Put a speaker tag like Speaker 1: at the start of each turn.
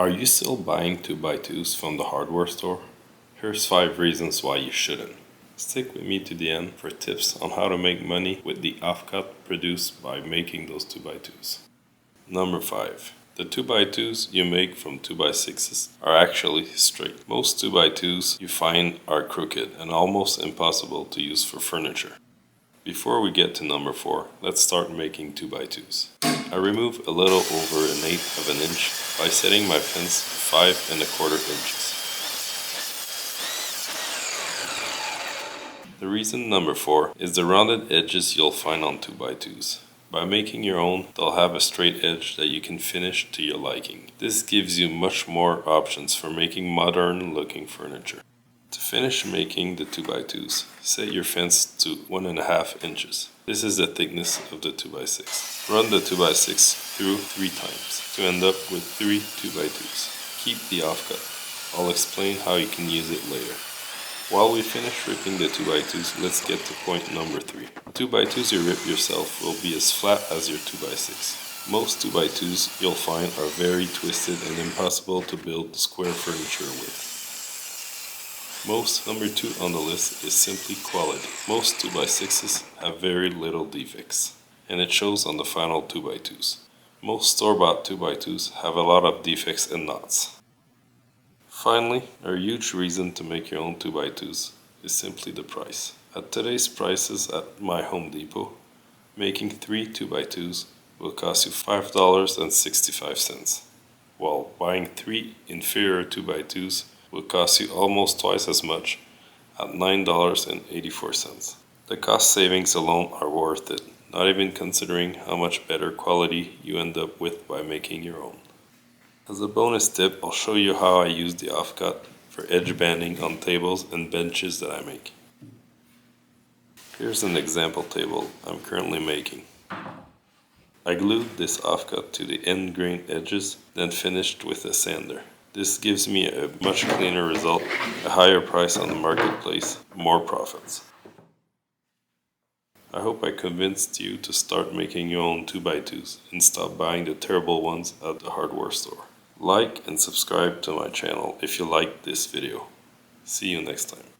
Speaker 1: Are you still buying 2x2s from the hardware store? Here's 5 reasons why you shouldn't. Stick with me to the end for tips on how to make money with the offcut produced by making those 2x2s. Number 5. The 2x2s you make from 2x6s are actually straight. Most 2x2s you find are crooked and almost impossible to use for furniture. Before we get to number 4, let's start making 2x2s. I remove a little over 1/8 of an inch by setting my fence 5 1/4 inches. The reason number 4 is the rounded edges you'll find on 2x2s. By making your own, they'll have a straight edge that you can finish to your liking. This gives you much more options for making modern looking furniture. To finish making the 2x2s, set your fence to 1.5 inches. This is the thickness of the 2x6. Run the 2x6 through 3 times to end up with 3 2x2s. Keep the offcut. I'll explain how you can use it later. While we finish ripping the 2x2s, let's get to point number 3. 2x2s you rip yourself will be as flat as your 2x6. Most 2x2s you'll find are very twisted and impossible to build square furniture with. Most number 2 on the list is simply quality. Most 2x6s have very little defects, and it shows on the final 2x2s. Most store-bought 2x2s have a lot of defects and knots. Finally, a huge reason to make your own 2x2s is simply the price. At today's prices at my Home Depot, making 3 2x2s will cost you $5.65, while buying 3 inferior 2x2s will cost you almost twice as much at $9.84. The cost savings alone are worth it, not even considering how much better quality you end up with by making your own. As a bonus tip, I'll show you how I use the offcut for edge banding on tables and benches that I make. Here's an example table I'm currently making. I glued this offcut to the end grain edges, then finished with a sander. This gives me a much cleaner result, a higher price on the marketplace, more profits. I hope I convinced you to start making your own 2x2s and stop buying the terrible ones at the hardware store. Like and subscribe to my channel if you liked this video. See you next time.